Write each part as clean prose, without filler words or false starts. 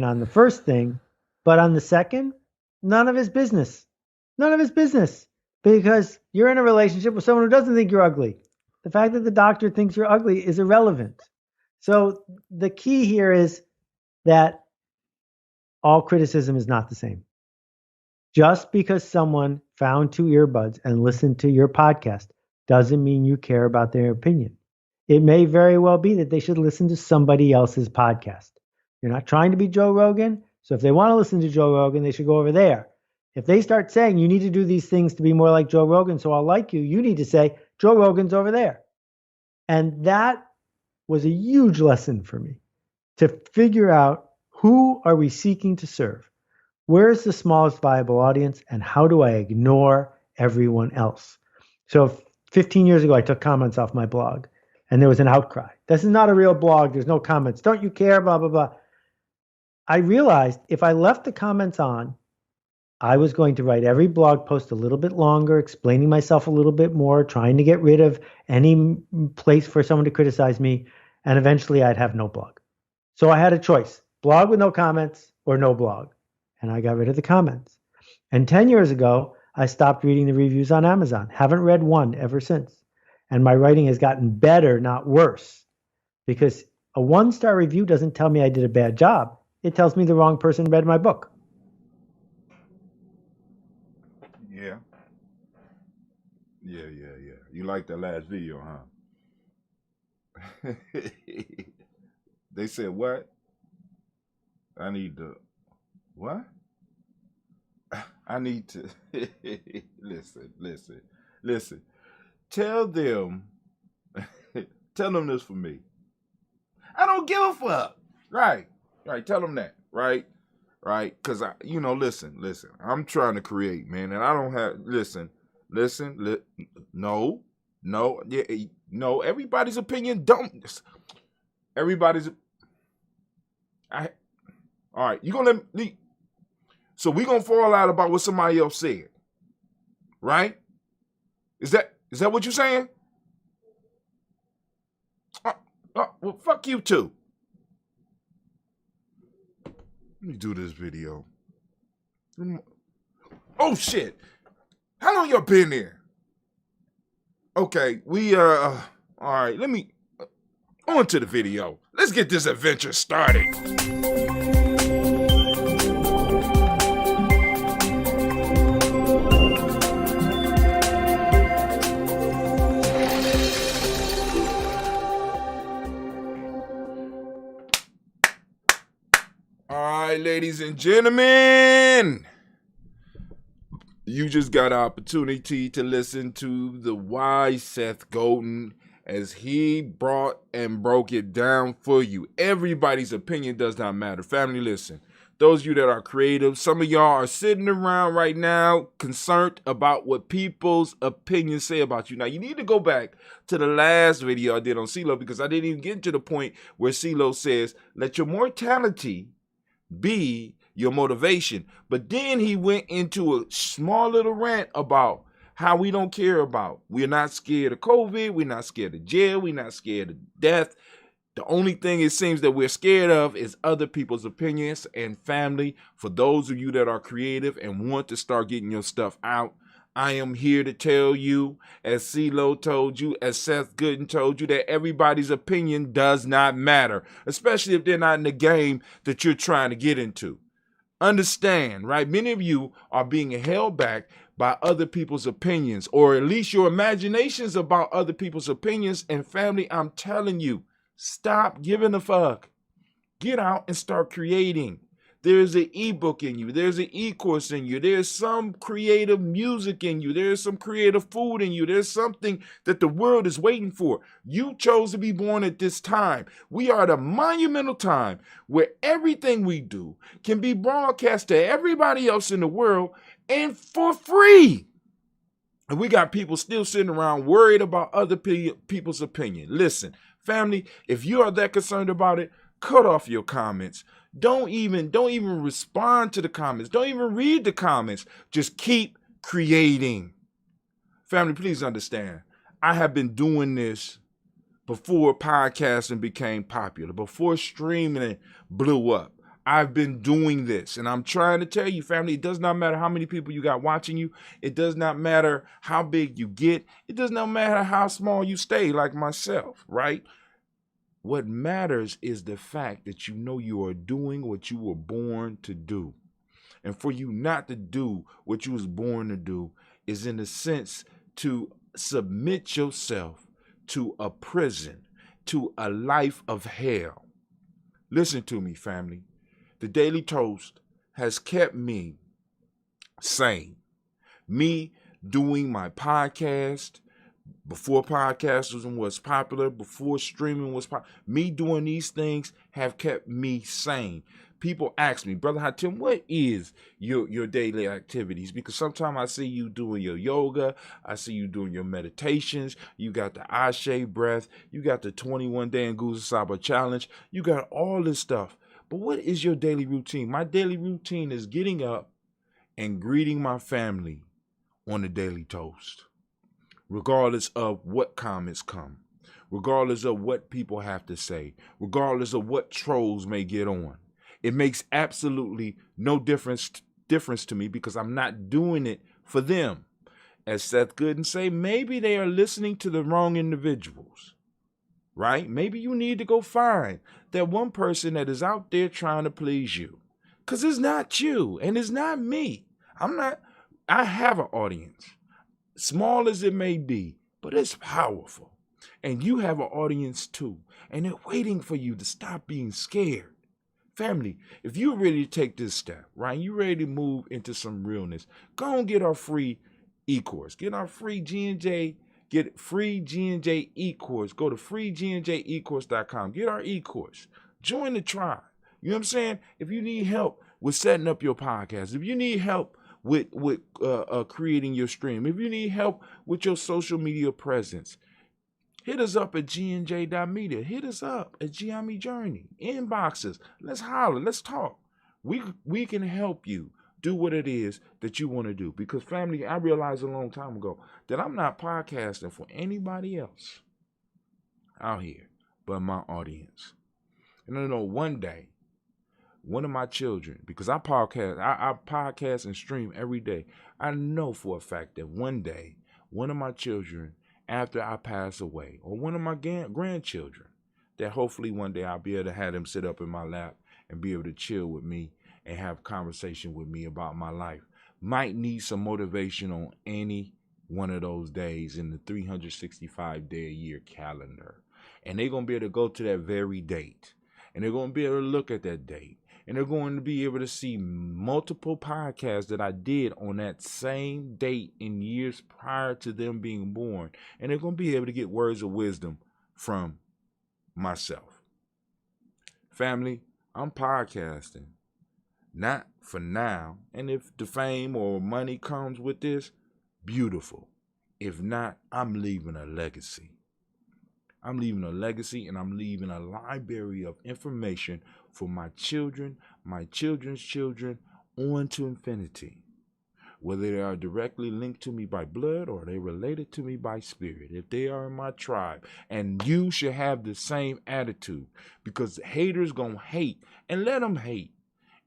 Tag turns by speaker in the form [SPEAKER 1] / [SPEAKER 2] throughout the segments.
[SPEAKER 1] on the first thing, but on the second, none of his business. None of his business. Because you're in a relationship with someone who doesn't think you're ugly. The fact that the doctor thinks you're ugly is irrelevant. So the key here is that all criticism is not the same. Just because someone found two earbuds and listened to your podcast doesn't mean you care about their opinion. It may very well be that they should listen to somebody else's podcast. You're not trying to be Joe Rogan. So if they want to listen to Joe Rogan, they should go over there. If they start saying you need to do these things to be more like Joe Rogan, so I'll like you, you need to say Joe Rogan's over there. And that was a huge lesson for me to figure out who are we seeking to serve? Where's the smallest viable audience and how do I ignore everyone else? So 15 years ago, I took comments off my blog and there was an outcry. This is not a real blog. There's no comments. Don't you care? Blah, blah, blah. I realized if I left the comments on, I was going to write every blog post a little bit longer, explaining myself a little bit more, trying to get rid of any place for someone to criticize me. And eventually I'd have no blog. So I had a choice, blog with no comments or no blog. And I got rid of the comments. And 10 years ago, I stopped reading the reviews on Amazon. Haven't read one ever since. And my writing has gotten better, not worse. Because a 1-star review doesn't tell me I did a bad job. It tells me the wrong person read my book.
[SPEAKER 2] Yeah. You like that last video, huh? They said what? I need to, what? I need to, listen. Tell them this for me. I don't give a fuck. Right. Tell them that. Right. Because listen. I'm trying to create, man, and I don't have. No. Everybody's opinion don't. Everybody's. All right. You gonna let me? So we gonna fall out about what somebody else said, right? Is that what you're saying? Well, fuck you too. Let me do this video. Oh shit! How long y'all been there? Okay, we all right. Let me on to the video. Let's get this adventure started. All right, ladies and gentlemen, you just got an opportunity to listen to the wise Seth Godin as he brought and broke it down for you. Everybody's opinion does not matter. Family, listen. Those of you that are creative, some of y'all are sitting around right now concerned about what people's opinions say about you. Now, you need to go back to the last video I did on CeeLo because I didn't even get to the point where CeeLo says, let your mortality be your motivation. But then he went into a small little rant about how we don't care about. We're not scared of COVID. We're not scared of jail. We're not scared of death. The only thing it seems that we're scared of is other people's opinions. And family, for those of you that are creative and want to start getting your stuff out, I am here to tell you, as CeeLo told you, as Seth Godin told you, that everybody's opinion does not matter, especially if they're not in the game that you're trying to get into. Understand, right? Many of you are being held back by other people's opinions, or at least your imaginations about other people's opinions. And family, I'm telling you, stop giving a fuck. Get out and start creating. There's an ebook in you. There's an e-course in you. There's some creative music in you. There's some creative food in you. There's something that the world is waiting for. You chose to be born at this time. We are at a monumental time where everything we do can be broadcast to everybody else in the world and for free. And we got people still sitting around worried about other people's opinion. Listen, family, if you are that concerned about it, cut off your comments. Don't even respond to the comments. Don't even read the comments. Just keep creating. Family, please understand. I have been doing this before podcasting became popular, before streaming blew up. I've been doing this, and I'm trying to tell you, family, it does not matter how many people you got watching you. It does not matter how big you get. It does not matter how small you stay, like myself, right? What matters is the fact that you know you are doing what you were born to do. And for you not to do what you was born to do is, in a sense, to submit yourself to a prison, to a life of hell. Listen to me, family. The Daily Toast has kept me sane. Me doing my podcast before podcasting was popular, before streaming was popular. Me doing these things have kept me sane. People ask me, Brother Hatim, what is your daily activities? Because sometimes I see you doing your yoga, I see you doing your meditations, you got the Ashe breath, you got the 21 day Nguzo Saba challenge, you got all this stuff. But what is your daily routine? My daily routine is getting up and greeting my family on the Daily Toast, regardless of what comments come, regardless of what people have to say, regardless of what trolls may get on. It makes absolutely no difference to me, because I'm not doing it for them. As Seth Godin say, maybe they are listening to the wrong individuals, right? Maybe you need to go find that one person that is out there trying to please you, because it's not you and it's not me. I have an audience, small as it may be, but it's powerful. And you have an audience too, and they're waiting for you to stop being scared. Family, if you're ready to take this step, right, you ready to move into some realness, go and get our free e-course. Get our free G&J, get free G&J e-course. Go to freegnjecourse.com. Get our e-course. Join the tribe. You know what I'm saying? If you need help with setting up your podcast, if you need help with creating your stream, if you need help with your social media presence, hit us up at gnj.media. Hit us up at Giami Journey. Inboxes. Let's holler. Let's talk. We can help you do what it is that you want to do. Because, family, I realized a long time ago that I'm not podcasting for anybody else out here but my audience. And I know one day, one of my children, because I podcast and stream every day, I know for a fact that one day, one of my children, after I pass away, or one of my grandchildren, that hopefully one day I'll be able to have them sit up in my lap and be able to chill with me and have conversation with me about my life, might need some motivation on any one of those days in the 365-day-a-year calendar. And they're going to be able to go to that very date, and they're going to be able to look at that date, and they're going to be able to see multiple podcasts that I did on that same date in years prior to them being born. And they're going to be able to get words of wisdom from myself. Family, I'm podcasting, not for now. And if the fame or money comes with this, beautiful. If not, I'm leaving a legacy. I'm leaving a legacy, and I'm leaving a library of information for my children, my children's children, on to infinity. Whether they are directly linked to me by blood or they related to me by spirit, if they are in my tribe. And you should have the same attitude, because haters gonna hate, and let them hate,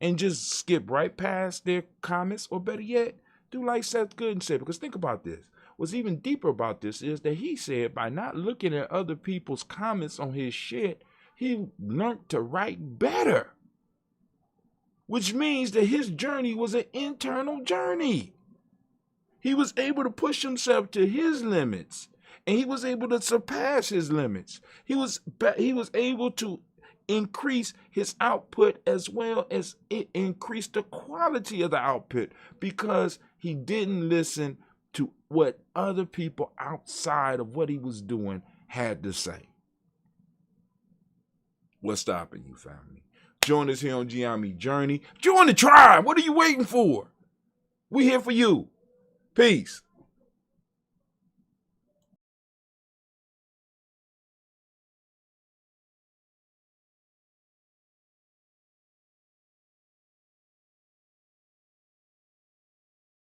[SPEAKER 2] and just skip right past their comments, or better yet, do like Seth Godin said. Because think about this. What's even deeper about this is that he said by not looking at other people's comments on his shit, he learned to write better. Which means that his journey was an internal journey. He was able to push himself to his limits, and he was able to surpass his limits. He was able to increase his output, as well as it increased the quality of the output, because he didn't listen to what other people outside of what he was doing had to say. What's stopping you, family? Join us here on Giami Journey. Join the tribe. What are you waiting for? We here for you. Peace.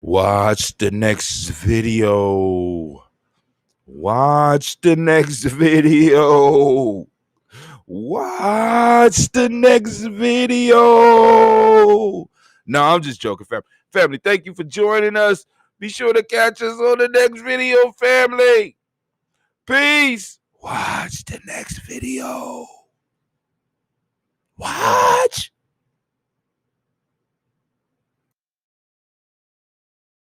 [SPEAKER 2] Watch the next video. Watch the next video. Watch the next video. No, I'm just joking, family. Family, thank you for joining us. Be sure to catch us on the next video, family. Peace. Watch the next video. Watch.